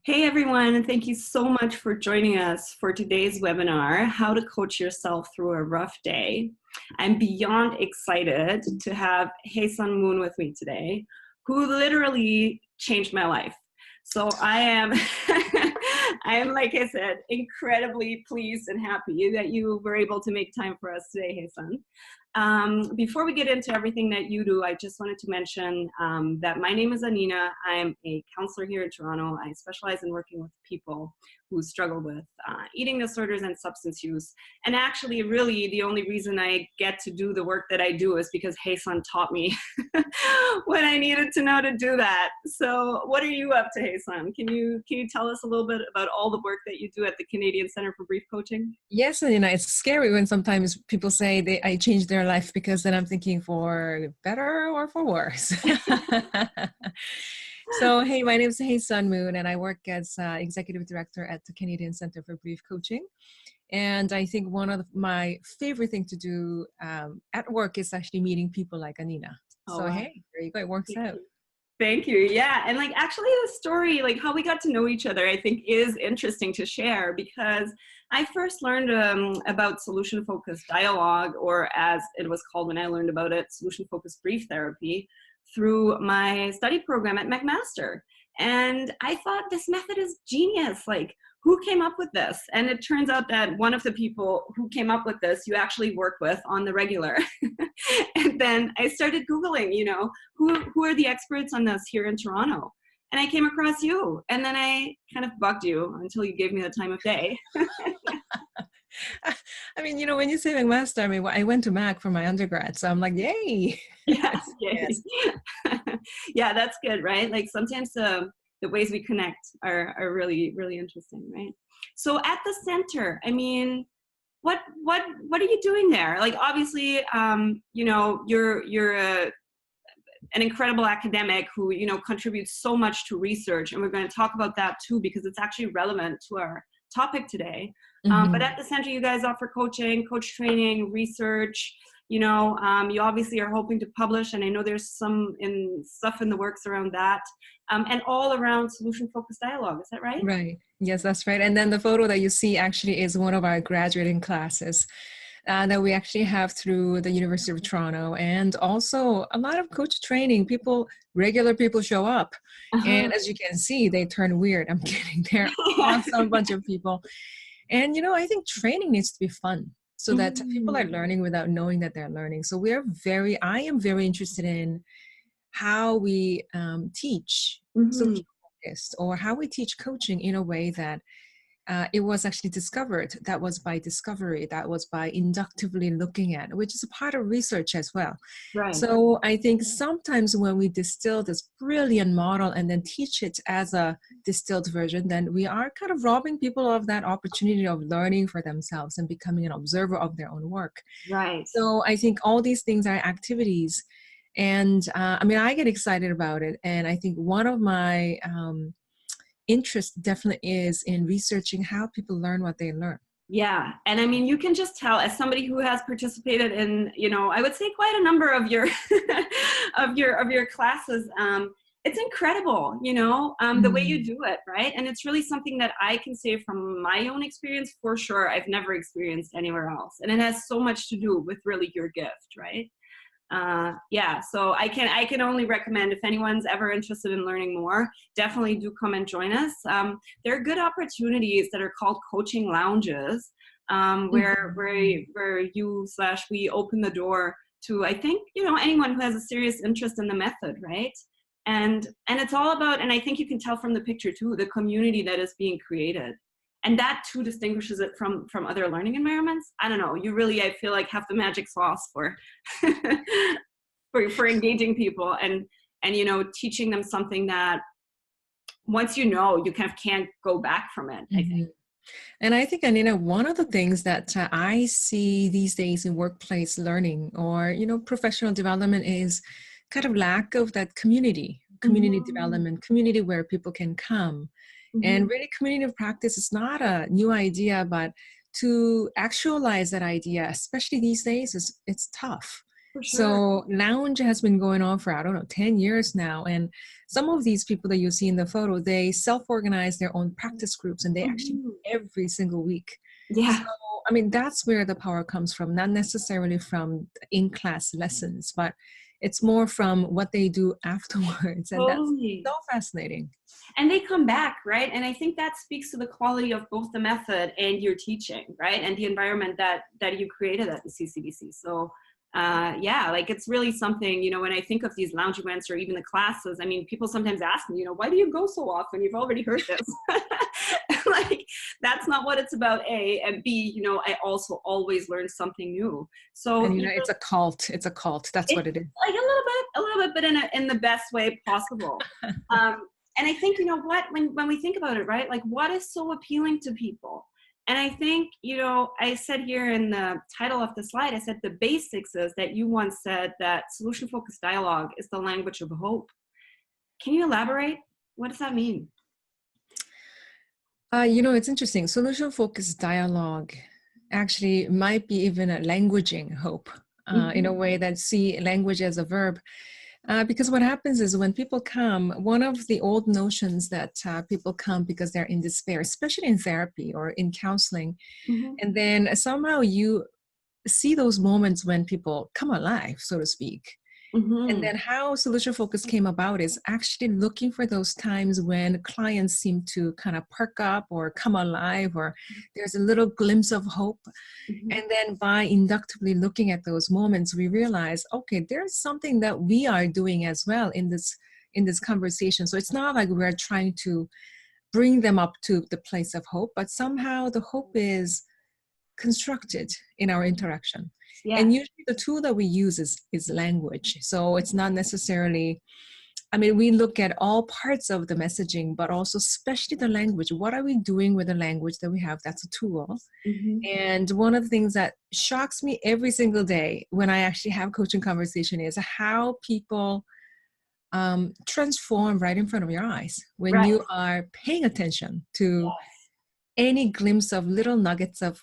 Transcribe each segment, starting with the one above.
Hey everyone, and thank you so much for joining us for today's webinar, How to Coach Yourself Through a Rough Day. I'm beyond excited to have Haesun Moon with me today, who literally changed my life. So I am, like I said, incredibly pleased and happy that you were able to make time for us today, Haesun. Before we get into everything that you do, I just wanted to mention that my name is Annina. I'm a counselor here in Toronto. I specialize in working with people who struggle with eating disorders and substance use. And actually, really, the only reason I get to do the work that I do is because Haesun taught me when I needed to know to do that. So what are you up to, Haesun? Can you tell us a little bit about all the work that you do at the Canadian Centre for Brief Coaching? Yes, and it's scary when sometimes people say I changed their life, because then I'm thinking for better or for worse. So, hey, my name is Haesun Moon, and I work as Executive Director at the Canadian Centre for Brief Coaching. And I think one of my favorite things to do at work is actually meeting people like Annina. Oh, so, wow. Hey, there you go. It works out. Thank you. Yeah. And like actually the story, like how we got to know each other, I think is interesting to share, because I first learned about solution-focused dialogue, or as it was called when I learned about it, solution-focused brief therapy, through my study program at McMaster. And I thought, this method is genius. Like, who came up with this? And it turns out that one of the people who came up with this, you actually work with on the regular. And then I started Googling, who are the experts on this here in Toronto? And I came across you. And then I kind of bugged you until you gave me the time of day. I mean, when you say McMaster, I went to Mac for my undergrad, so I'm like, yay. Yes, yay. Yes. Yeah, that's good, right? Like sometimes the ways we connect are really, really interesting, right? So at the center, I mean, what are you doing there? Like, obviously, you're an incredible academic who, contributes so much to research. And we're going to talk about that too, because it's actually relevant to our topic today. Mm-hmm. But at the center, you guys offer coaching, coach training, research. You obviously are hoping to publish, and I know there's some stuff in the works around that, and all around solution-focused dialogue. Is that right? Right. Yes, that's right. And then the photo that you see actually is one of our graduating classes that we actually have through the University of Toronto, and also a lot of coach training. Regular people show up, and as you can see, they turn weird. I'm kidding. They're awesome bunch of people. And, I think training needs to be fun, so that people are learning without knowing that they're learning. So I am very interested in how we teach social focused, or how we teach coaching in a way that it was actually discovered. That was by discovery. That was by inductively looking at, which is a part of research as well. Right. So I think sometimes when we distill this brilliant model and then teach it as a distilled version, then we are kind of robbing people of that opportunity of learning for themselves and becoming an observer of their own work. Right. So I think all these things are activities. And I get excited about it. And I think one of my interest definitely is in researching how people learn what they learn. Yeah. And I mean, you can just tell, as somebody who has participated in, I would say quite a number of your of your classes, it's incredible, the way you do it, right? And it's really something that I can say from my own experience, for sure, I've never experienced anywhere else. And it has so much to do with really your gift, right? So I can only recommend, if anyone's ever interested in learning more, definitely do come and join us. There are good opportunities that are called coaching lounges, where we open the door to, I think, anyone who has a serious interest in the method, right? And it's all about, and I think you can tell from the picture too, the community that is being created. And that too distinguishes it from other learning environments. I don't know, you really, I feel like, have the magic sauce for for engaging people and teaching them something that once you kind of can't go back from it, I think. And I think, Annina, one of the things that I see these days in workplace learning or, professional development is kind of lack of that community development, community where people can come. And really, community of practice is not a new idea, but to actualize that idea, especially these days, it's tough. For sure. So lounge has been going on for, I don't know, 10 years now. And some of these people that you see in the photo, they self-organize their own practice groups and they actually Mhm. every single week. So, Yeah, I mean, that's where the power comes from, not necessarily from in-class lessons, but it's more from what they do afterwards. And that's totally. so fascinating. And they come back, right? And I think that speaks to the quality of both the method and your teaching, right? And the environment that you created at the CCBC. So yeah, like it's really something, you know, when I think of these lounge events or even the classes, I mean, people sometimes ask me, you know, why do you go so often? You've already heard this. Like, that's not what it's about, A. And B, you know, I also always learn something new. So, And you you know, know, it's a cult. It's a cult. That's it's what it is. like a little bit, but in the best way possible. And I think, you know what, when we think about it, right, like what is so appealing to people? And I think, you know, I said here in the title of the slide, I said the basics is that you once said that solution focused dialogue is the language of hope. Can you elaborate? What does that mean? You know, it's interesting. Solution focused dialogue actually might be even a languaging hope in a Mm-hmm. way that see language as a verb. Because what happens is when people come, one of the old notions that people come because they're in despair, especially in therapy or in counseling, Mm-hmm. and then somehow you see those moments when people come alive, so to speak. And Mm-hmm. then how solution focus came about is actually looking for those times when clients seem to kind of perk up or come alive, or there's a little glimpse of hope. Mm-hmm. And then by inductively looking at those moments, we realize, okay, there's something that we are doing as well in this conversation. So it's not like we're trying to bring them up to the place of hope, but somehow the hope is constructed in our interaction. And Yes. usually the tool that we use is language. So it's not necessarily, I mean, we look at all parts of the messaging, but also especially the language. What are we doing with the language that we have? That's a tool. Mm-hmm. And one of the things that shocks me every single day when I actually have coaching conversation is how people transform right in front of your eyes when Right. you are paying attention to Yes. any glimpse of little nuggets of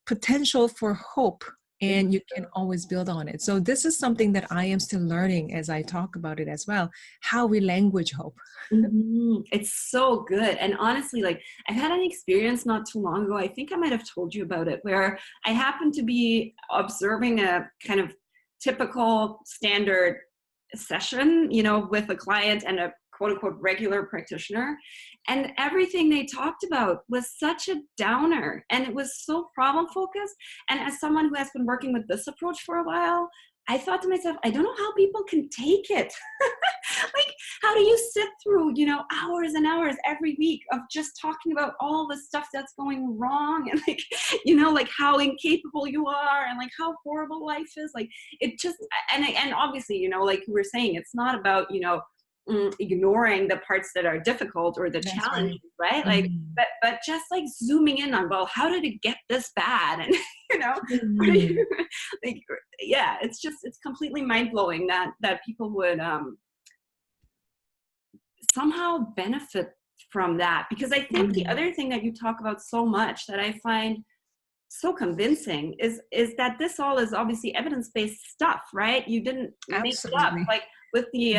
potential for hope, and you can always build on it. So this is something that I am still learning as I talk about it as well, how we language hope. Mhm. It's so good. And honestly, like I've had an experience not too long ago. I think I might have told you about it, where I happened to be observing a kind of typical standard session, you know, with a client and a quote unquote regular practitioner. And everything they talked about was such a downer and it was so problem focused. And as someone who has been working with this approach for a while, I thought to myself, I don't know how people can take it. Like, how do you sit through, you know, hours and hours every week of just talking about all the stuff that's going wrong and like, you know, like how incapable you are and like how horrible life is. Like it just, and obviously, you know, like you were saying, it's not about, you know, ignoring the parts that are difficult or the That's challenges, right. right? Like, Mhm. but just like zooming in on, well, how did it get this bad? And you know, what are Mhm. you like? Yeah, it's just it's completely mind blowing that people would somehow benefit from that. Because I think the Mhm. other thing that you talk about so much that I find so convincing is that this all is obviously evidence-based stuff, right? You didn't make it up. Absolutely. Like with the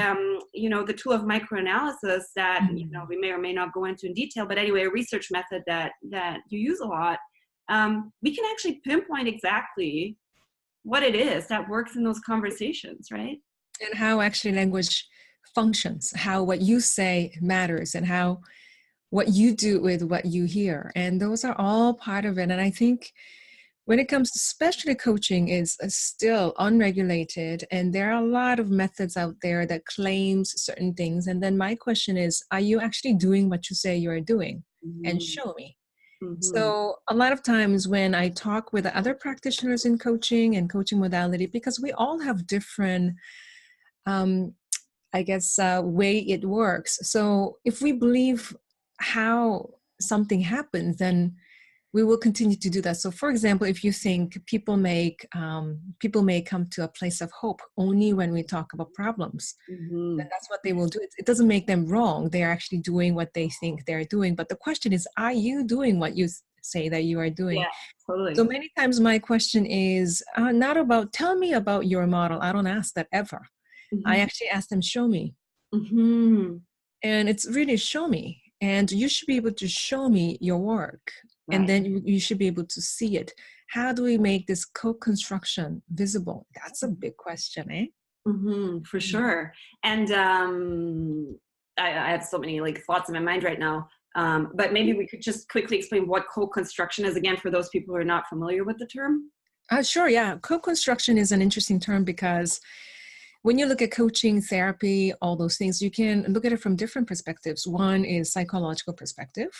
you know, the tool of microanalysis that, you know, Mhm. we may or may not go into in detail, but anyway, a research method that you use a lot, we can actually pinpoint exactly what it is that works in those conversations, right? And how actually language functions, how what you say matters, and how what you do with what you hear. And those are all part of it. And I think when it comes to especially coaching is still unregulated, and there are a lot of methods out there that claims certain things. And then my question is, are you actually doing what you say you're doing? And Mm-hmm. show me. Mm-hmm. So a lot of times when I talk with other practitioners in coaching and coaching modality, because we all have different um, I guess, way it works. So if we believe how something happens, then we will continue to do that. So, for example, if you think people may come to a place of hope only when we talk about problems, then Mm-hmm. that's what they will do. It doesn't make them wrong. They're actually doing what they think they're doing. But the question is, are you doing what you say that you are doing. Yeah, So totally. many times my question is not about, tell me about your model. I don't ask that ever. I Mm-hmm. actually ask them, show me. Mm-hmm. And it's really show me. And you should be able to show me your work. And Right. then you should be able to see it. How do we make this co-construction visible? That's a big question, eh? Mm-hmm, for Mhm. sure. And I have so many like thoughts in my mind right now. But maybe we could just quickly explain what co-construction is again for those people who are not familiar with the term. Sure, yeah. Co-construction is an interesting term because when you look at coaching, therapy, all those things, you can look at it from different perspectives. One is psychological perspective.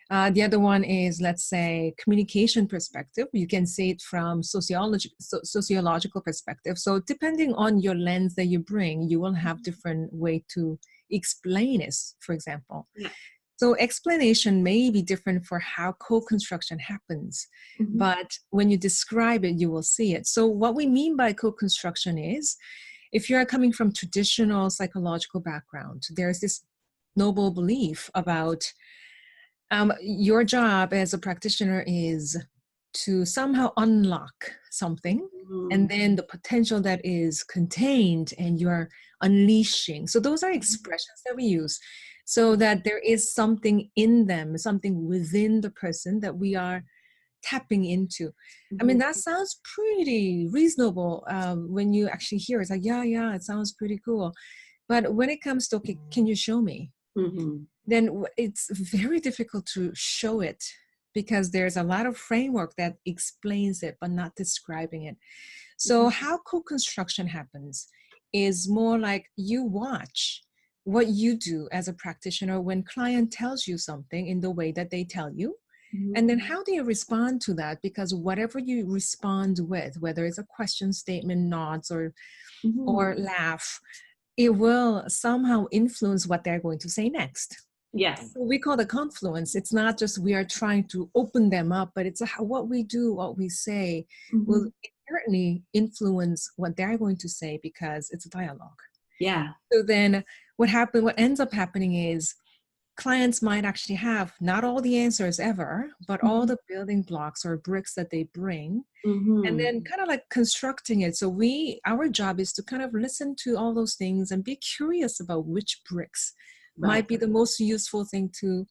The other one is, let's say, communication perspective. You can see it from sociological perspective. So depending on your lens that you bring, you will have different way to explain it, for example. Yeah. So explanation may be different for how co-construction happens, Mm-hmm. but when you describe it, you will see it. So what we mean by co-construction is, if you're coming from traditional psychological background, there's this noble belief about your job as a practitioner is to somehow unlock something, and then the potential that is contained and you're unleashing. So those are expressions that we use so that there is something in them, something within the person that we are tapping into. I Mm-hmm. mean, that sounds pretty reasonable when you actually hear it. It's like, yeah, it sounds pretty cool. But when it comes to, okay, can you show me? Mm-hmm. Then it's very difficult to show it because there's a lot of framework that explains it, but not describing it. So how co-construction happens is more like you watch what you do as a practitioner when client tells you something in the way that they tell you. Mm-hmm. And then how do you respond to that? Because whatever you respond with, whether it's a question, statement, nods, Mm-hmm. or laugh, it will somehow influence what they're going to say next. Yes. So we call the confluence. It's not just we are trying to open them up, but it's what we do, what we say will Mm-hmm. inherently influence what they're going to say because it's a dialogue. Yeah. So then what ends up happening is clients might actually have not all the answers ever, but all the building blocks or bricks that they bring, and Mm-hmm. then kind of like constructing it. So our job is to kind of listen to all those things and be curious about which bricks Right. might be the most useful thing to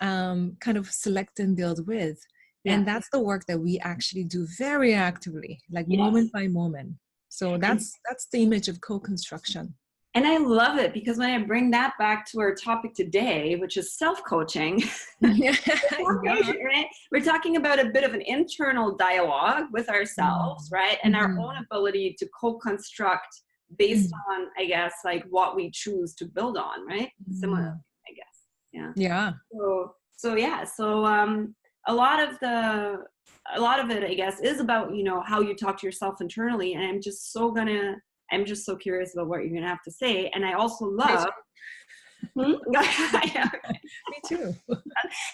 kind of select and build with. Yeah. And that's the work that we actually do very actively, like Yes. moment by moment. So And that's the image of co-construction. and I love it because when I bring that back to our topic today, which is self-coaching, Yeah. right? We're talking about a bit of an internal dialogue with ourselves, right? And our own Mhm. ability to co-construct based Mhm. on, I guess, like what we choose to build on, right? Similarly, Mhm. I guess. Yeah. Yeah. So yeah. So a lot of it, I guess, is about, how you talk to yourself internally. And I'm just so curious about what you're gonna have to say. And I also Me love. too. Hmm? Me too.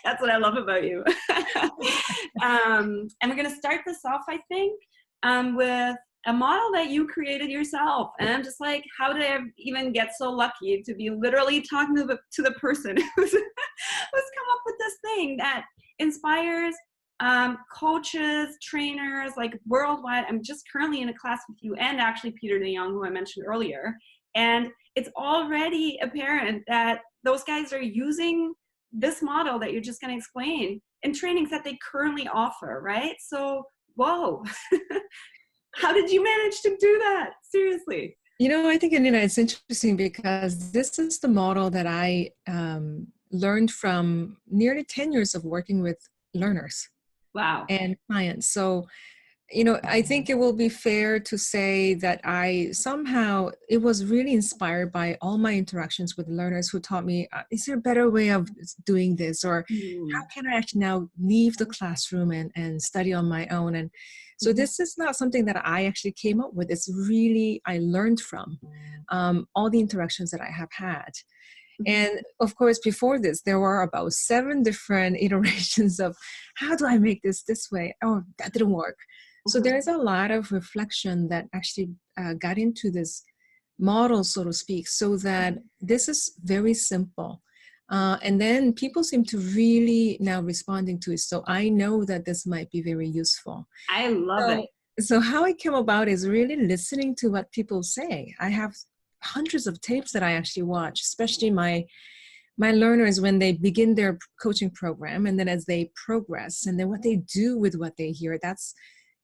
That's what I love about you. And we're going to start this off, I think, with a model that you created yourself. And I'm just like, how did I even get so lucky to be literally talking to the person who's come up with this thing that inspires coaches, trainers, like worldwide. I'm just currently in a class with you and actually Peter DeYoung, who I mentioned earlier. And it's already apparent that those guys are using this model that you're just going to explain in trainings that they currently offer, right? So, whoa, how did you manage to do that? Seriously. I think, Annina, it's interesting because this is the model that I learned from nearly 10 years of working with learners Wow. and clients. So, I think it will be fair to say that it was really inspired by all my interactions with learners who taught me, is there a better way of doing this? Or how can I actually now leave the classroom and study on my own? And so this is not something that I actually came up with. It's really, I learned from all the interactions that I have had. And of course, before this, there were about 7 different iterations of how do I make this way? Oh, that didn't work. So there's a lot of reflection that actually got into this model, so to speak, so that this is very simple. And then people seem to really now responding to it. So I know that this might be very useful. I love it. So how it came about is really listening to what people say. I have hundreds of tapes that I actually watch, especially my learners when they begin their coaching program, and then as they progress, and then what they do with what they hear. That's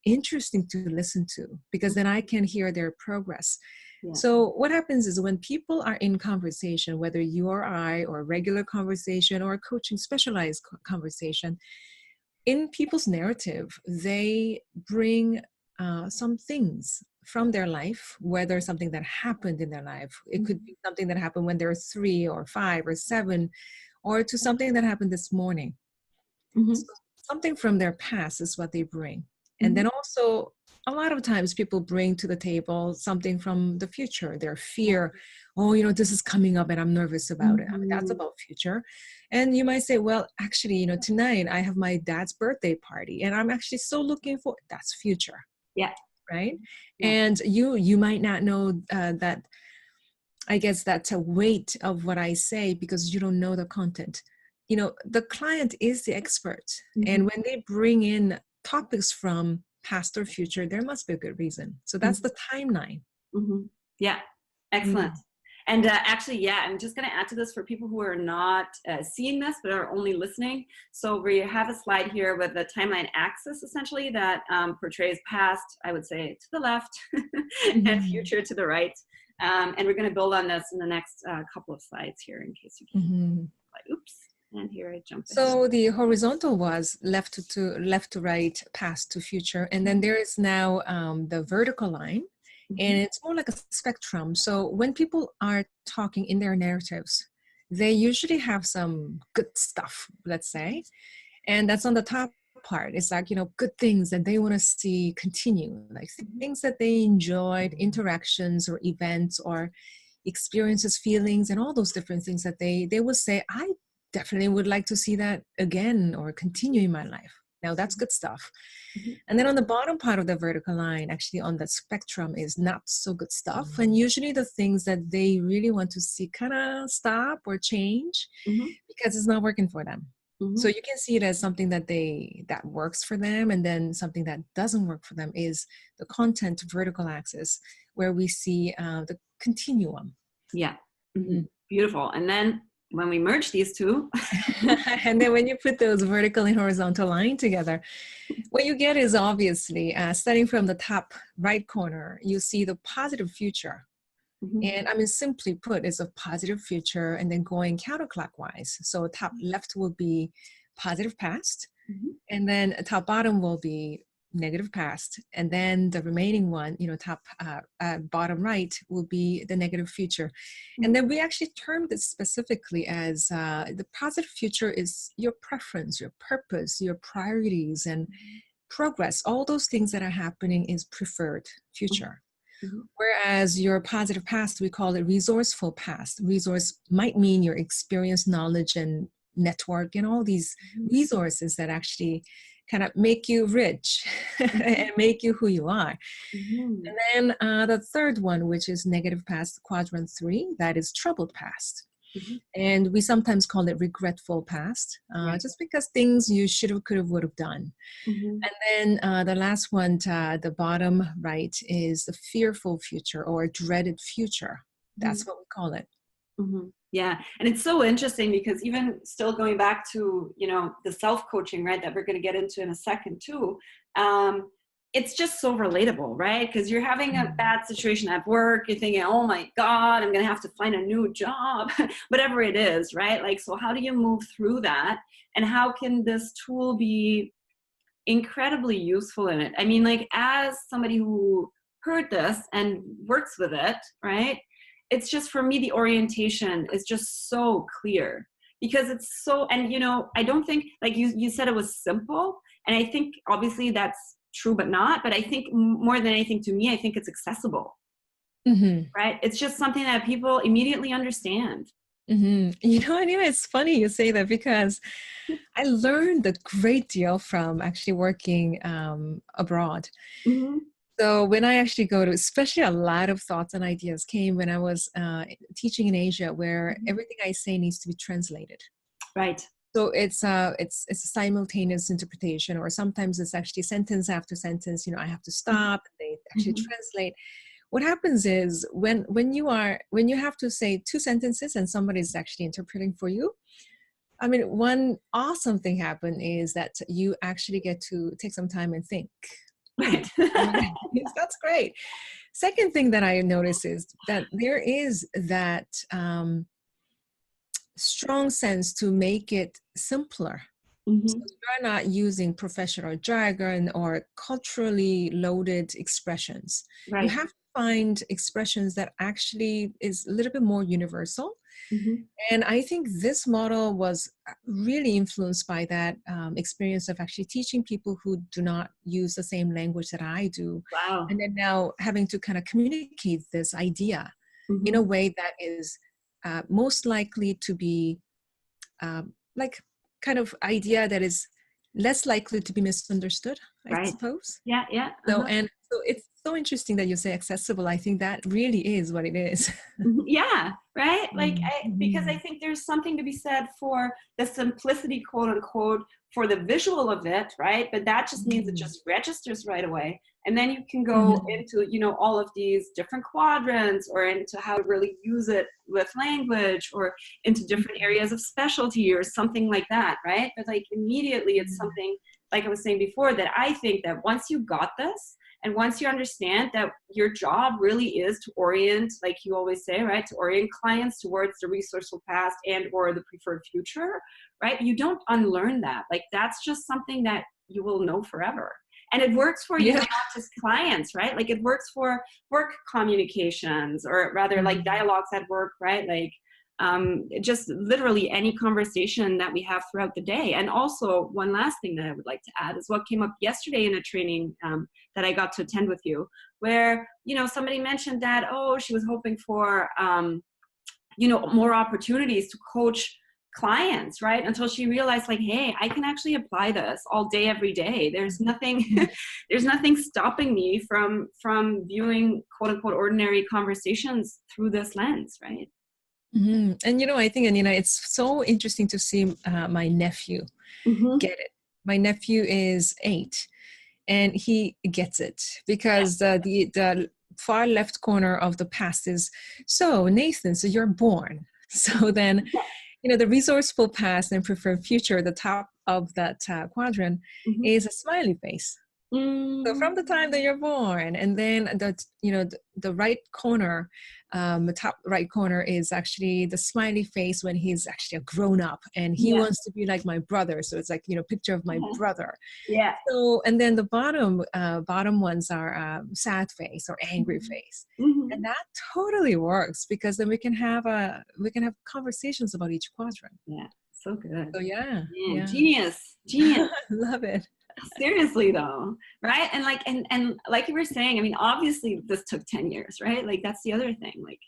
interesting to listen to, because then I can hear their progress. Yeah. So what happens is when people are in conversation, whether you or I, or regular conversation or coaching specialized conversation, in people's narrative, they bring some things from their life, whether something that happened in their life. It could be something that happened when they were 3 or 5 or 7, or to something that happened this morning. So something from their past is what they bring. And then also, a lot of times people bring to the table something from the future, their fear. Oh, you know, this is coming up and I'm nervous about it. I mean, that's about future. And you might say, well, actually, you know, tonight I have my dad's birthday party and I'm actually so looking for, that's future. Yeah. Right. Yeah. And you might not know that, I guess that's a weight of what I say, because you don't know the content. You know, the client is the expert. And when they bring in topics from past or future, there must be a good reason. So that's the timeline. Yeah, excellent. And actually, yeah, I'm just going to add to this for people who are not seeing this, but are only listening. So we have a slide here with the timeline axis, essentially, that portrays past, I would say, to the left, and future to the right. And we're going to build on this in the next couple of slides here, in case you can. Oops. And here I jump in. So the horizontal was left to right, past to future. And then there is now the vertical line, and it's more like a spectrum. So when people are talking in their narratives, they usually have some good stuff, let's say, and that's on the top part. It's like, you know, good things that they want to see continue, like things that they enjoyed, interactions or events or experiences, feelings, and all those different things that they would say, I definitely would like to see that again or continue in my life. Now that's good stuff. And then on the bottom part of the vertical line, actually on the spectrum, is not so good stuff. And usually the things that they really want to see kind of stop or change because it's not working for them. So you can see it as something that works for them, and then something that doesn't work for them is the content vertical axis, where we see the continuum. Yeah. Beautiful. And then when we merge these two, and then when you put those vertical and horizontal line together, what you get is obviously starting from the top right corner, you see the positive future. And I mean, simply put, it's a positive future, and then going counterclockwise. So top left will be positive past, and then top bottom will be negative past, and then the remaining one, you know, top bottom right will be the negative future. And then we actually termed it specifically as the positive future is your preference, your purpose, your priorities, and progress. All those things that are happening is preferred future. Whereas your positive past, we call it resourceful past. Resource might mean your experience, knowledge, and network, and all these resources that actually kind of make you rich and make you who you are. And then the third one, which is negative past, quadrant 3, that is troubled past. And we sometimes call it regretful past, just because things you should have, could have, would have done. And then the last one, the bottom right, is the fearful future or dreaded future. That's what we call it. Yeah. And it's so interesting because even still going back to, you know, the self-coaching, right, that we're going to get into in a second too, it's just so relatable, right? Because you're having a bad situation at work, you're thinking, oh my God, I'm going to have to find a new job, whatever it is, right? Like, so how do you move through that? And how can this tool be incredibly useful in it? I mean, like, as somebody who heard this and works with it, right? It's just, for me, the orientation is just so clear because it's so, and you know, I don't think, like you said, it was simple. And I think obviously that's true, but not, but I think more than anything, to me, I think it's accessible, right? It's just something that people immediately understand. You know, Annina, it's funny you say that because I learned a great deal from actually working abroad. So when I actually go to, especially a lot of thoughts and ideas came when I was teaching in Asia, where everything I say needs to be translated. Right. So it's a simultaneous interpretation, or sometimes it's actually sentence after sentence. I have to stop. They actually translate. What happens is when you have to say two sentences and somebody's actually interpreting for you. I mean, one awesome thing happen is that you actually get to take some time and think. Right. That's great. Second thing that I notice is that there is that strong sense to make it simpler. So you're not using professional jargon or culturally loaded expressions. You Right. have to find expressions that actually is a little bit more universal. And I think this model was really influenced by that experience of actually teaching people who do not use the same language that I do. Wow. And then now having to kind of communicate this idea in a way that is most likely to be like kind of idea that is less likely to be misunderstood, I Right. suppose. Yeah. Yeah. So it's so interesting that you say accessible. I think that really is what it is. Yeah, right. Like, because I Mhm. think there's something to be said for the simplicity, quote unquote, for the visual of it, right? But that just means it just registers right away. And then you can go Mhm. into, all of these different quadrants, or into how to really use it with language, or into different areas of specialty or something like that, right? But like immediately it's something, like I was saying before, that I think that once you got this, and once you understand that your job really is to orient, like you always say, right, to orient clients towards the resourceful past and or the preferred future, right? You don't unlearn that. Like that's just something that you will know forever. And it works for, Yeah. not just clients, right? Like it works for work communications, or rather like dialogues at work, right? Like just literally any conversation that we have throughout the day. And also one last thing that I would like to add is what came up yesterday in a training that I got to attend with you, where, somebody mentioned that, oh, she was hoping for, more opportunities to coach clients, right? Until she realized, like, hey, I can actually apply this all day, every day. There's nothing, there's nothing stopping me from viewing quote unquote ordinary conversations through this lens, right? And I think, Annina, it's so interesting to see my nephew Mm-hmm. get it. My nephew is 8, and he gets it because the far left corner of the past is, so Nathan, so you're born. So then, the resourceful past and preferred future, the top of that quadrant Mm-hmm. is a smiley face. So from the time that you're born, and then the right corner, the top right corner is actually the smiley face when he's actually a grown up and he Yeah. wants to be like my brother. So it's like picture of my brother. Yeah. So and then the bottom ones are sad face or angry face, Mm-hmm. and that totally works because then we can have conversations about each quadrant. Yeah. So good. So yeah, Man, yeah, genius. Genius. love it. Seriously though, right? And like and like you were saying, I mean, obviously this took 10 years, right? Like that's the other thing. Like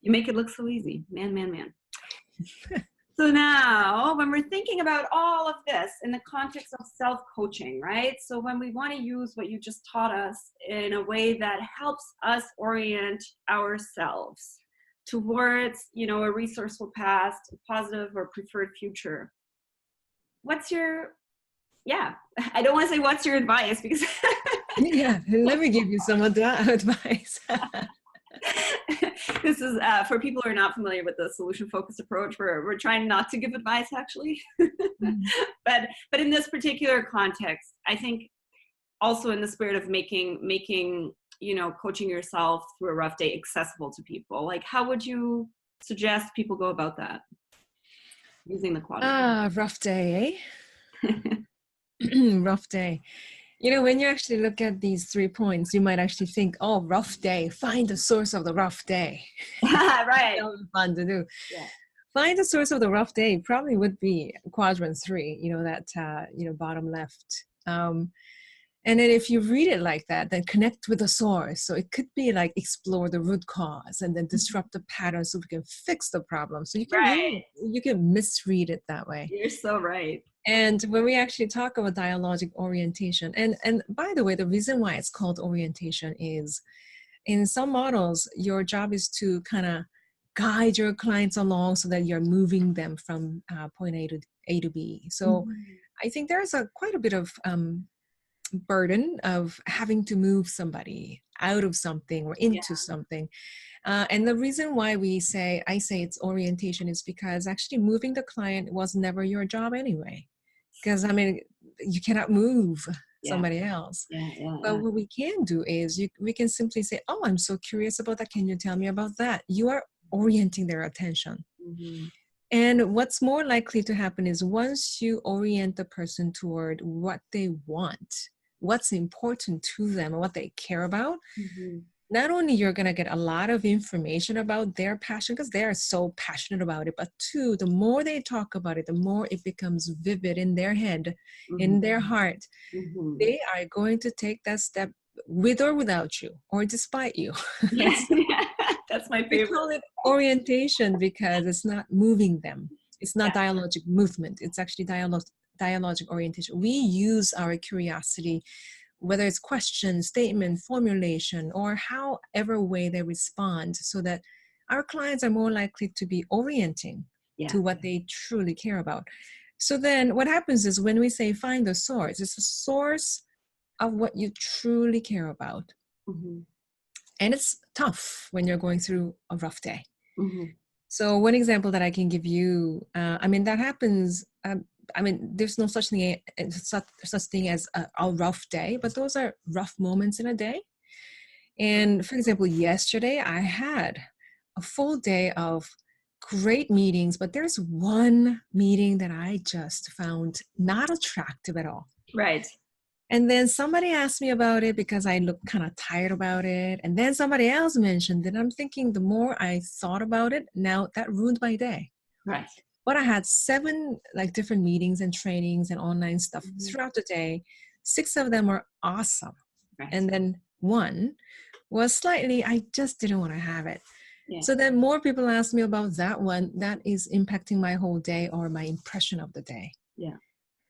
you make it look so easy. Man. So now when we're thinking about all of this in the context of self-coaching, right? So when we want to use what you just taught us in a way that helps us orient ourselves towards, a resourceful past, a positive or preferred future, what's your, yeah, I don't want to say what's your advice because Yeah, let me give you some advice. this is for people who are not familiar with the solution focused approach. We're trying not to give advice actually, but in this particular context, I think also in the spirit of making coaching yourself through a rough day accessible to people, like how would you suggest people go about that using the quadrant? Rough day, eh? Rough day. When you actually look at these 3 points, you might actually think, oh, rough day, find the source of the rough day. Right. That would be fun to do. Yeah. Find the source of the rough day probably would be quadrant 3, that, bottom left. And then if you read it like that, then connect with the source. So it could be like explore the root cause and then disrupt the pattern so we can fix the problem. So you can Right. you can misread it that way. You're so right. And when we actually talk about dialogic orientation, and by the way, the reason why it's called orientation is in some models, your job is to kind of guide your clients along so that you're moving them from point A to B. So Mhm. I think there's quite a bit of burden of having to move somebody out of something or Yeah. into something. And the reason why I say it's orientation is because actually moving the client was never your job anyway. Because I mean, you cannot move Yeah. somebody else. Yeah. Yeah. But Yeah. what we can do is we can simply say, oh, I'm so curious about that. Can you tell me about that? You are orienting their attention. Mhm. And what's more likely to happen is once you orient the person toward what they want, what's important to them, and what they care about, Mhm. not only you're going to get a lot of information about their passion because they are so passionate about it, but two, the more they talk about it, the more it becomes vivid in their head, Mhm. in their heart. Mhm. They are going to take that step with or without you or despite you. Yeah. So That's my we favorite. call it orientation because it's not moving them. It's not Yeah. dialogic movement. It's actually dialogic orientation. We use our curiosity, whether it's question, statement, formulation, or however way they respond, so that our clients are more likely to be orienting Yeah. to what they truly care about. So then what happens is when we say find the source, it's the source of what you truly care about. Mhm. And it's tough when you're going through a rough day. Mhm. So one example that I can give you, I mean, that happens. I mean, there's no such thing as a rough day, but those are rough moments in a day. And for example, yesterday I had a full day of great meetings, but there's one meeting that I just found not attractive at all. Right. And then somebody asked me about it because I looked kind of tired about it. And then somebody else mentioned it. I'm thinking the more I thought about it, now that ruined my day. Right. But I had 7 like different meetings and trainings and online stuff Mhm. throughout the day. 6 of them were awesome. Right. And then one was slightly, I just didn't want to have it. Yeah. So then more people asked me about that one. That is impacting my whole day or my impression of the day. Yeah.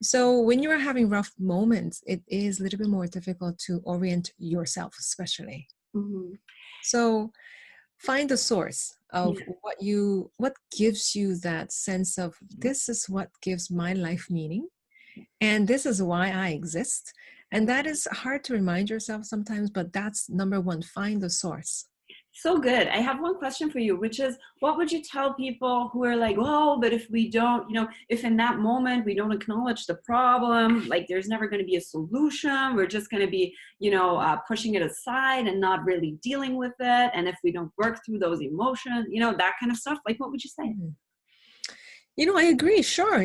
So when you are having rough moments, it is a little bit more difficult to orient yourself, especially. Mhm. So find the source of Yeah. what gives you that sense of this is what gives my life meaning, and this is why I exist. And that is hard to remind yourself sometimes, but that's number one, find the source. So good. I have one question for you, which is what would you tell people who are like, oh, but if we don't, if in that moment we don't acknowledge the problem, like there's never going to be a solution. We're just going to be, pushing it aside and not really dealing with it. And if we don't work through those emotions, that kind of stuff, like what would you say? Mhm. I agree, sure.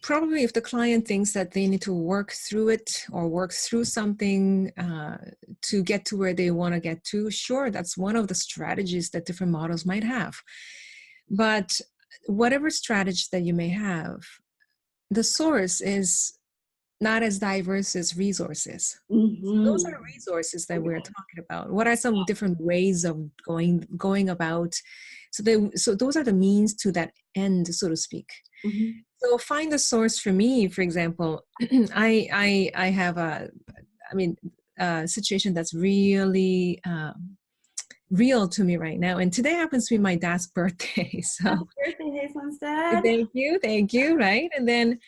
Probably if the client thinks that they need to work through it or work through something to get to where they want to get to, sure, that's one of the strategies that different models might have. But whatever strategy that you may have, the source is not as diverse as resources. Those are Mm-hmm. resources that we're talking about. What are some different ways of going about? So those are the means to that end, so to speak. Mm-hmm. So find the source for me, for example, I have a situation that's really real to me right now. And today happens to be my dad's birthday. Happy So birthday, Haesun's dad. thank you, right? And then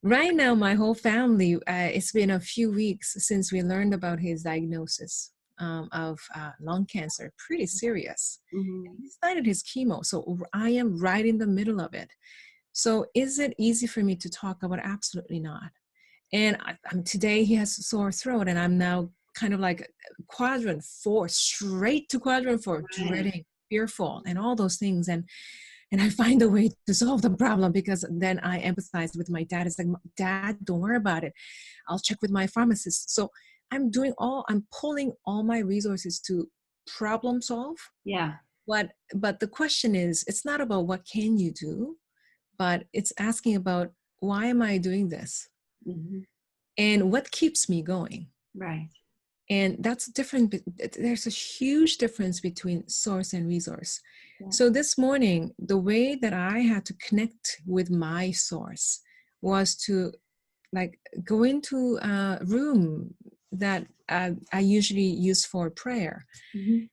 right now, my whole family, it's been a few weeks since we learned about his diagnosis of lung cancer, pretty serious. Mm-hmm. And he started his chemo, so I am right in the middle of it. So is it easy for me to talk about? Absolutely not. And today he has a sore throat, and I'm now kind of like quadrant 4, straight to quadrant 4, Right. dreading, fearful, and all those things. And I find a way to solve the problem because then I empathize with my dad. It's like, Dad, don't worry about it. I'll check with my pharmacist. So I'm pulling all my resources to problem solve. Yeah. But the question is, it's not about what can you do, but it's asking about why am I doing this? Mm-hmm. And what keeps me going? Right. And that's different. There's a huge difference between source and resource. Yeah. So this morning, the way that I had to connect with my source was to like go into a room that I usually use for prayer. Mm-hmm.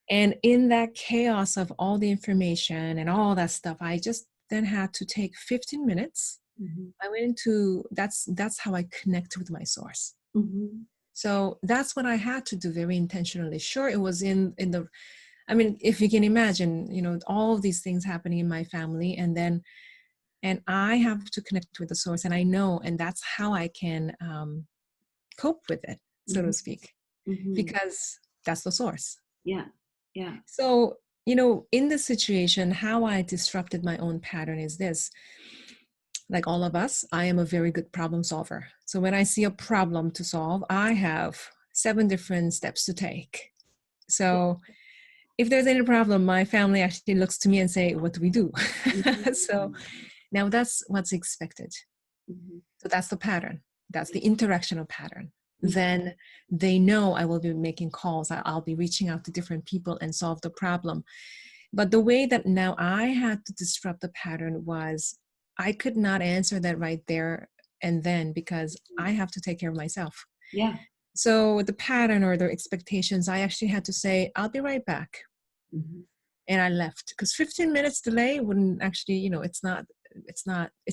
And in that chaos of all the information and all that stuff, I just then had to take 15 minutes. Mm-hmm. I went into that's how I connect with my source. Mm-hmm. So that's what I had to do very intentionally. Sure, it was in the, I mean, if you can imagine, you know, all of these things happening in my family, and I have to connect with the source, and I know, and that's how I can cope with it, so Mm-hmm. to speak, Mm-hmm. because that's the source. Yeah. Yeah. So, you know, in this situation, how I disrupted my own pattern is this. Like all of us, I am a very good problem solver. So when I see a problem to solve, I have 7 different steps to take. So if there's any problem, my family actually looks to me and say, what do we do? So Mm-hmm. now that's what's expected. Mm-hmm. So that's the pattern. That's the interactional pattern. Then they know I will be making calls. I'll be reaching out to different people and solve the problem. But the way that now I had to disrupt the pattern was I could not answer that right there and then because I have to take care of myself. Yeah. So the pattern or the expectations, I actually had to say, I'll be right back. Mm-hmm. And I left because 15 minutes delay wouldn't actually, you know, it's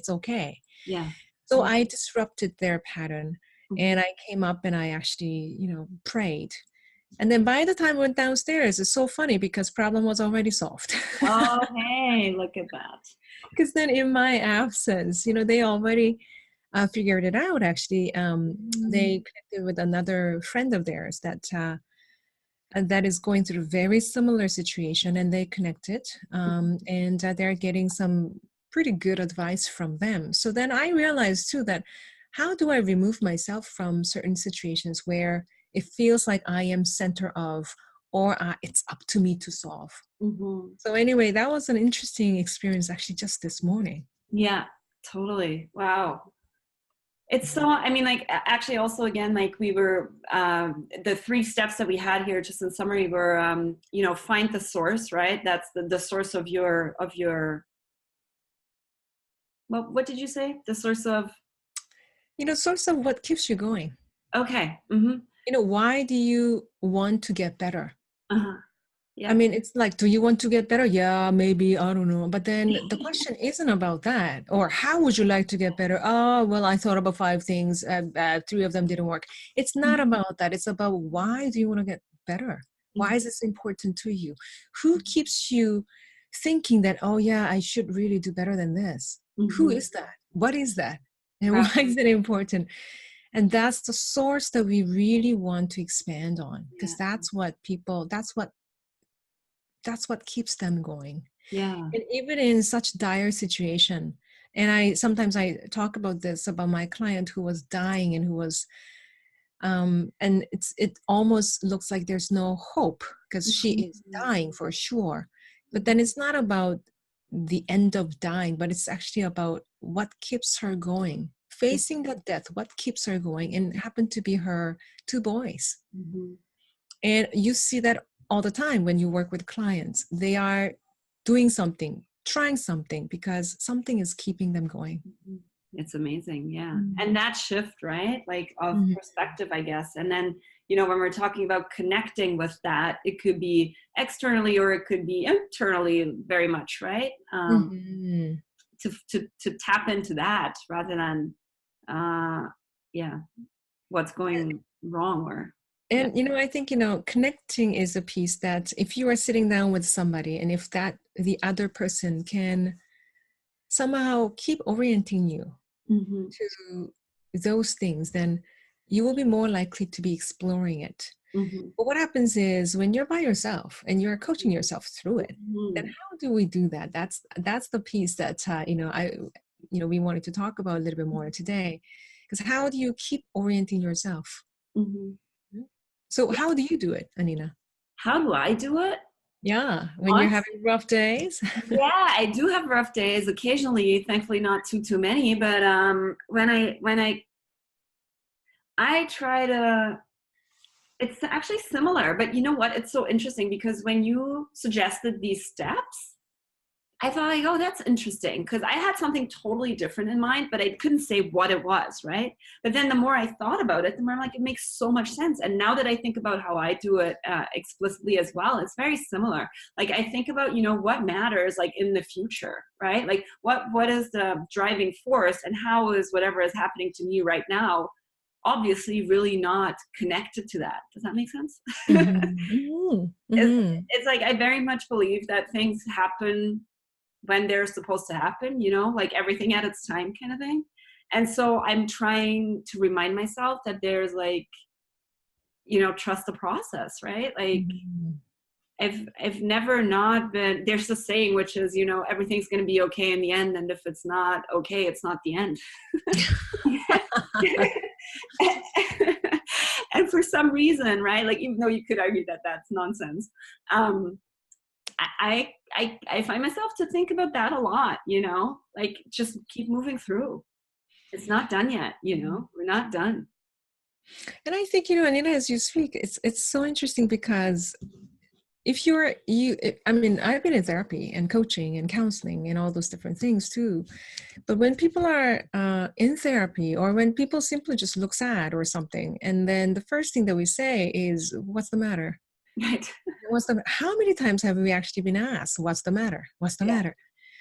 okay. Yeah. So Yeah. I disrupted their pattern Mm-hmm. and I came up and I actually, you know, prayed. And then by the time I went downstairs, it's so funny because problem was already solved. Oh, hey, look at that. Because then in my absence, you know, they already figured it out actually. They connected with another friend of theirs and that is going through a very similar situation and they connected and they're getting some pretty good advice from them. So then I realized too that how do I remove myself from certain situations where it feels like I am center of or it's up to me to solve. Mm-hmm. So anyway, that was an interesting experience actually just this morning. Yeah, totally. Wow. It's so, I mean, like, actually, also, again, like, we were, the 3 steps that we had here, just in summary, were, you know, find the source, right? That's the source of well, what did you say? The source of, You know, source of what keeps you going. okay. Mm-hmm. You know, why do you want to get better? Uh-huh. I Yeah. mean, it's like, do you want to get better? Yeah, maybe, I don't know. But then the question isn't about that. Or how would you like to get better? Oh, well, I thought about 5 things, 3 of them didn't work. It's not about that. It's about why do you want to get better? Why is this important to you? Who keeps you thinking that, oh, yeah, I should really do better than this? Who Mm-hmm. is that? What is that? And Right. why is it important? And that's the source that we really want to expand on because Yeah. that's what keeps them going. Yeah. And even in such dire situation, and I sometimes I talk about this about my client who was dying and who was and it almost looks like there's no hope because she is dying for sure. But then it's not about the end of dying, but it's actually about what keeps her going. Facing that death, what keeps her going, and it happened to be her 2 boys. Mm-hmm. And you see that all the time when you work with clients. They are doing something, trying something because something is keeping them going. It's amazing. Yeah. Mm. And that shift, right? Like, of Mhm. perspective, I guess. And then, you know, when we're talking about connecting with that, it could be externally or it could be internally very much, right? Mhm. To tap into that rather than, yeah, what's going wrong or, yeah. And you know, I think, you know, connecting is a piece that if you are sitting down with somebody and if that the other person can somehow keep orienting you Mm-hmm. to those things, then you will be more likely to be exploring it. Mm-hmm. But what happens is when you're by yourself and you're coaching yourself through it, then Mm-hmm. how do we do that? That's the piece that we wanted to talk about a little bit more today, because how do you keep orienting yourself? Mm-hmm. So Yeah. how do you do it, Annina? How do I do it? Yeah, when you're having rough days. Yeah, I do have rough days occasionally, thankfully not too many, but when I try to, it's actually similar, but you know what, it's so interesting because when you suggested these steps, I thought like, oh, that's interesting, because I had something totally different in mind, but I couldn't say what it was, right? But then the more I thought about it, the more I'm like, it makes so much sense. And now that I think about how I do it explicitly as well, it's very similar. Like I think about, what matters like in the future, right? Like what is the driving force, and how is whatever is happening to me right now obviously really not connected to that. Does that make sense? Mm-hmm. it's, Mm-hmm. it's like I very much believe that things happen when they're supposed to happen, like everything at its time kind of thing. And so I'm trying to remind myself that there's like, trust the process, right? Like Mm-hmm. I've never not been, there's a saying, which is, everything's going to be okay in the end. And if it's not okay, it's not the end. And for some reason, right? Like, even though you could argue that that's nonsense, I find myself to think about that a lot, like just keep moving through. It's not done yet, we're not done. And I think, Annina, as you speak, it's so interesting because if I mean, I've been in therapy and coaching and counseling and all those different things too. But when people are in therapy, or when people simply just look sad or something, and then the first thing that we say is, "What's the matter?" Right. How many times have we actually been asked, "What's the matter? What's the Yeah. matter?"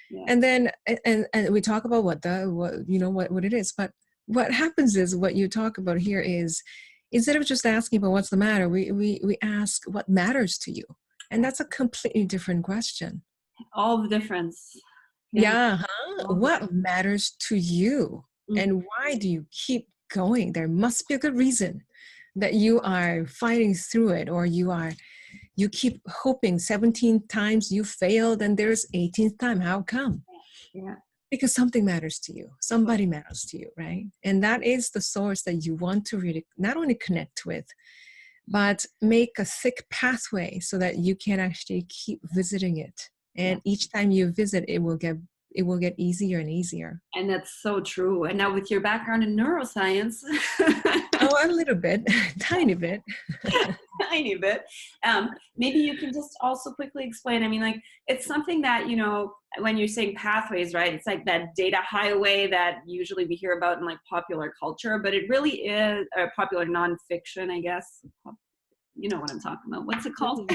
Yeah. And then and we talk about what it is. But what happens is, what you talk about here is, instead of just asking about what's the matter, we ask what matters to you, and that's a completely different question. All the difference. Yeah. Yeah, huh? All the What matters to you, Mhm. and why do you keep going? There must be a good reason that you are fighting through it, or you keep hoping. 17 times you failed, and there's 18th time. How come? Yeah. Because something matters to you. Somebody matters to you, right? And that is the source that you want to really not only connect with, but make a thick pathway so that you can actually keep visiting it. Yeah. And each time you visit, it will get easier and easier. And that's so true. And now with your background in neuroscience, Oh, a little bit, tiny bit. tiny bit. Maybe you can just also quickly explain. I mean, like, it's something that, when you're saying pathways, right? It's like that data highway that usually we hear about in like popular culture, but it really is popular nonfiction, I guess. You know what I'm talking about. What's it called?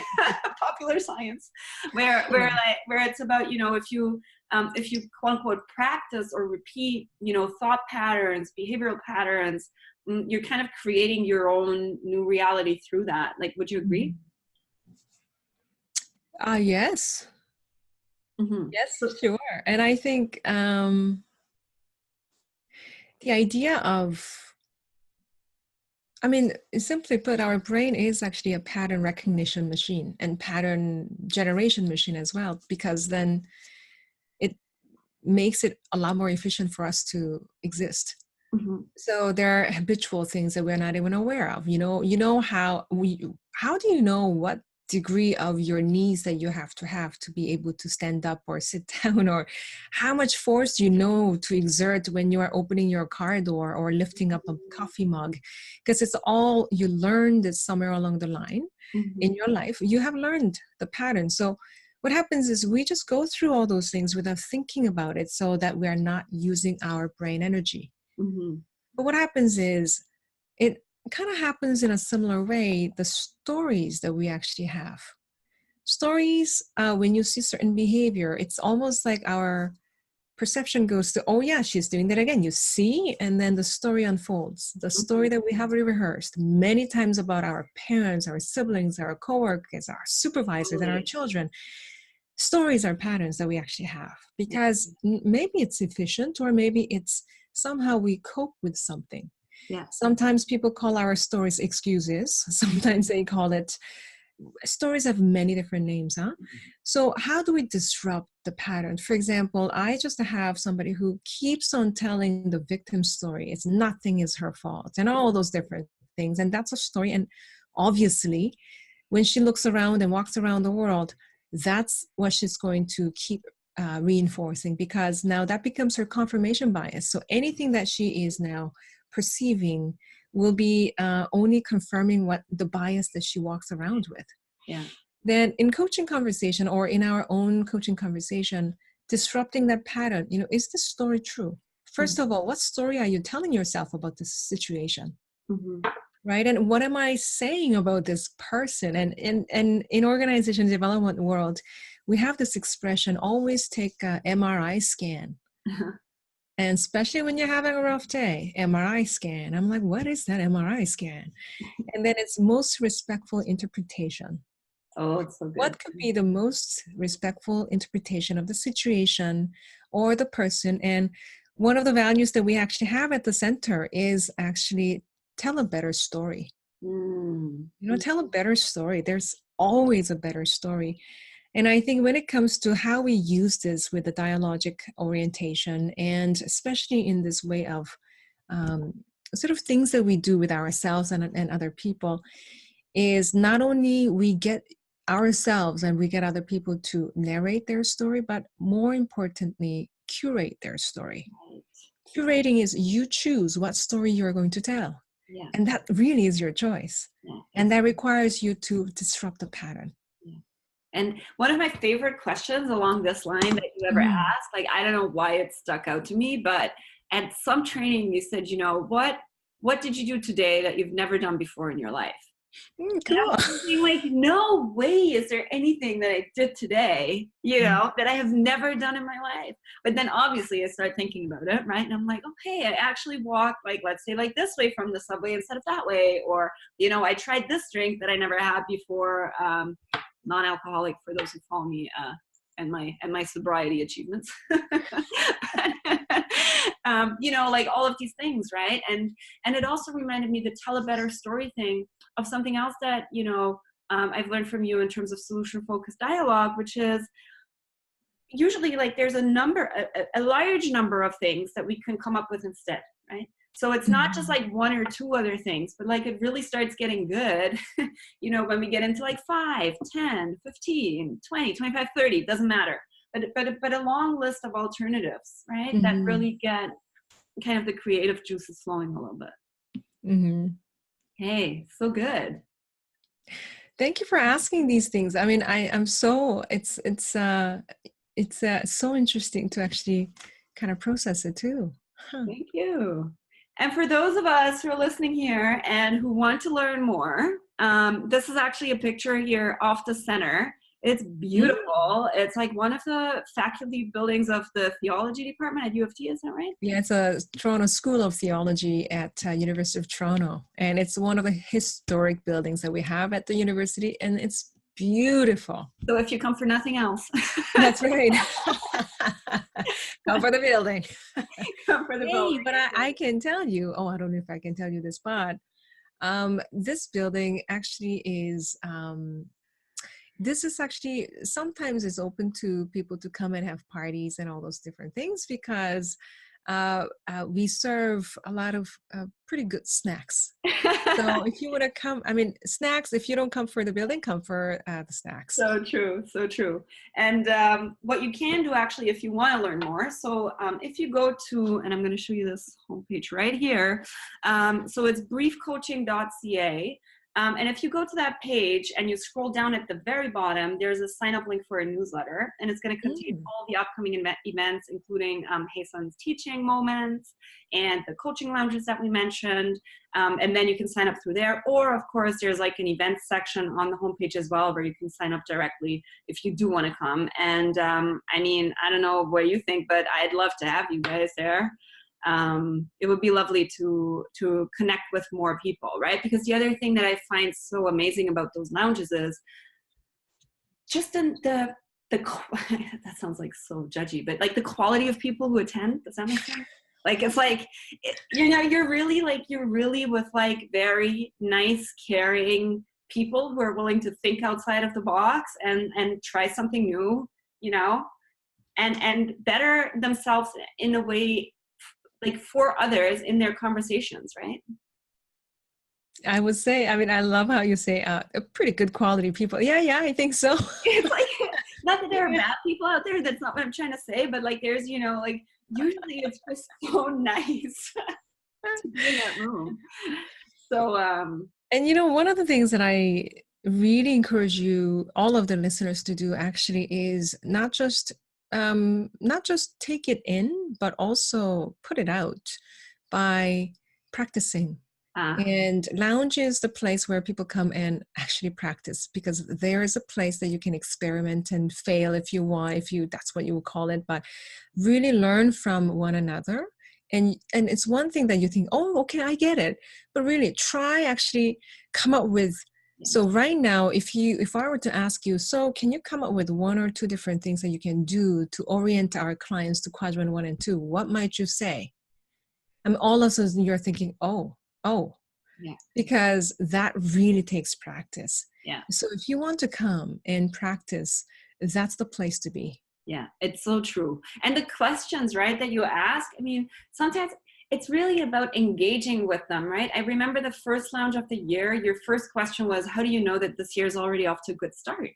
Popular science, where it's about, if you quote unquote practice or repeat, thought patterns, behavioral patterns, you're kind of creating your own new reality through that. Like, would you agree? Yes. Mm-hmm. Yes, sure. And I think the idea of, I mean, simply put, our brain is actually a pattern recognition machine and pattern generation machine as well, because then it makes it a lot more efficient for us to exist. Mm-hmm. So there are habitual things that we're not even aware of. How do you know what degree of your knees that you have to be able to stand up or sit down, or how much force do you know to exert when you are opening your car door or lifting up a coffee mug? Because it's all you learned it somewhere along the line Mm-hmm. in your life. You have learned the pattern. So what happens is we just go through all those things without thinking about it, so that we are not using our brain energy. Mm-hmm. But what happens is, it kind of happens in a similar way, the stories that we actually have. Stories, when you see certain behavior, it's almost like our perception goes to, oh yeah, she's doing that again. You see, and then the story unfolds. The story that we have rehearsed many times about our parents, our siblings, our coworkers, our supervisors, and our Totally. children. Stories are patterns that we actually have, because maybe it's efficient, or maybe it's somehow we cope with something. Yeah. Sometimes people call our stories excuses. Sometimes they call it, stories have many different names, huh? So how do we disrupt the pattern? For example, I just have somebody who keeps on telling the victim story. It's nothing is her fault and all those different things. And that's a story. And obviously, when she looks around and walks around the world, that's what she's going to keep reinforcing, because now that becomes her confirmation bias. So anything that she is now perceiving will be only confirming what the bias that she walks around with. Yeah. Then in coaching conversation, or in our own coaching conversation, disrupting that pattern. Is this story true? First of all, what story are you telling yourself about this situation? Mm-hmm. Right? And what am I saying about this person? And in organization development world, we have this expression, always take a MRI scan. And especially when you're having a rough day, MRI scan. I'm like, what is that MRI scan? And then it's most respectful interpretation. Oh, it's so good. What could be the most respectful interpretation of the situation or the person? And one of the values that we actually have at the center is actually tell a better story. Tell a better story. There's always a better story. And I think when it comes to how we use this with the dialogic orientation, and especially in this way of sort of things that we do with ourselves and other people, is not only we get ourselves and we get other people to narrate their story, but more importantly, curate their story. Right. Curating is you choose what story you're going to tell. Yeah. And that really is your choice. Yeah. And that requires you to disrupt the pattern. Yeah. And one of my favorite questions along this line that you ever asked, like, I don't know why it stuck out to me, but at some training you said, what did you do today that you've never done before in your life? Cool. I was thinking, like, no way is there anything that I did today, that I have never done in my life. But then obviously I start thinking about it, right? And I'm like, okay, I actually walked, like, let's say like this way from the subway instead of that way. Or, I tried this drink that I never had before, non-alcoholic for those who follow me and my sobriety achievements. Like all of these things, right? And it also reminded me the tell a better story thing of something else that, I've learned from you in terms of solution-focused dialogue, which is usually like there's a large number of things that we can come up with instead, right? So it's not just like one or two other things, but like it really starts getting good, when we get into like 5, 10, 15, 20, 25, 30, doesn't matter. But a long list of alternatives, right? That really get kind of the creative juices flowing a little bit. Hey, so good. Thank you for asking these things. I mean, I'm so, it's so interesting to actually kind of process it too. Thank you. And for those of us who are listening here and who want to learn more, this is actually a picture here off the center. It's beautiful. It's like one of the faculty buildings of the theology department at U of T, is that right? Yeah, it's a Toronto School of Theology at University of Toronto. And it's one of the historic buildings that we have at the university, and it's beautiful. So if you come for nothing else. That's right. Come for the building. Come for the building. But I can tell you, I don't know if I can tell you this, but this building actually is... this is actually sometimes is open to people to come and have parties and all those different things because we serve a lot of pretty good snacks. So if you want to come, snacks, if you don't come for the building, come for the snacks. So true, so true. And what you can do actually if you want to learn more, so if you go to, and I'm going to show you this homepage right here, so it's briefcoaching.ca. And if you go to that page and you scroll down at the very bottom, there's a sign up link for a newsletter, and it's going to contain all the upcoming events, including Haesun's teaching moments and the coaching lounges that we mentioned. And then you can sign up through there. Or of course, there's like an events section on the homepage as well, where you can sign up directly if you do want to come. And I don't know what you think, but I'd love to have you guys there. It would be lovely to connect with more people, right? Because the other thing that I find so amazing about those lounges is just the that sounds like so judgy, but like the quality of people who attend. Does that make sense? Like it's like you're really with like very nice, caring people who are willing to think outside of the box and try something new, and better themselves in a way, like for others in their conversations, right? I would say, I love how you say a pretty good quality people. Yeah, I think so. It's like, not that there are bad people out there, that's not what I'm trying to say, but like there's, like usually it's just so nice to be in that room. So, and one of the things that I really encourage all of the listeners to do actually is not just not just take it in, but also put it out by practicing. And lounge is the place where people come and actually practice, because there is a place that you can experiment and fail if you want, if you, that's what you would call it, but really learn from one another. And it's one thing that you think, oh, okay, I get it. But really try actually come up with, so right now, if I were to ask you, so can you come up with 1 or 2 different things that you can do to orient our clients to quadrant 1 and 2? What might you say? And all of a sudden you're thinking, oh, yeah, because that really takes practice. yeah. So if you want to come and practice, that's the place to be. Yeah, it's so true. And the questions, right, that you ask, I mean, sometimes it's really about engaging with them, right? I remember the first lounge of the year, your first question was, how do you know that this year is already off to a good start?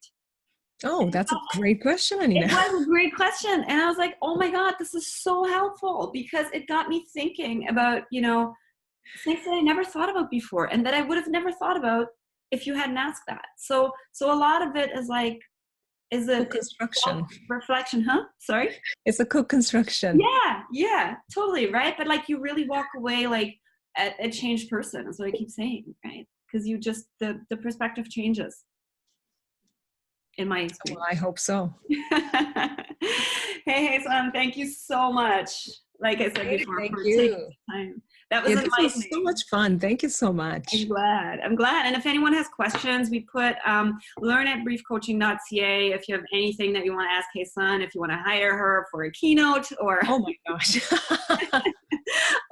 Oh, that's a great question, It Annina. was a great question. And I was like, oh my God, this is so helpful, because it got me thinking about, you know, things that I never thought about before and that I would have never thought about if you hadn't asked that. So a lot of it is like, is a Co-construction. reflection, huh? Sorry? It's a co-construction. Yeah, totally, right? But like you really walk away like a changed person. That's what I keep saying, right? Because you just, the perspective changes, in my Well, experience. I hope so. Hey, Haesun, thank you so much. Like I said before, Thank for taking you. time. That was Yeah, this was so enlightening. much fun. Thank you so much. I'm glad. And if anyone has questions, we put learn@briefcoaching.ca. If you have anything that you want to ask Haesun, if you want to hire her for a keynote or Oh my gosh.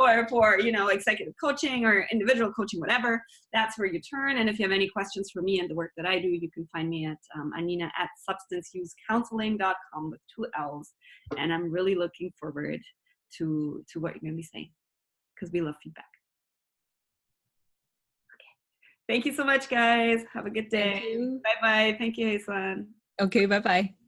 or for, you know, executive coaching or individual coaching, whatever, that's where you turn. And if you have any questions for me and the work that I do, you can find me at Annina at substanceusecounseling.com with 2 L's. And I'm really looking forward to what you're going to be saying, because we love feedback. Thank you so much, guys. Have a good day. Thank you. Bye-bye. Thank you, Haesun. Okay, bye-bye.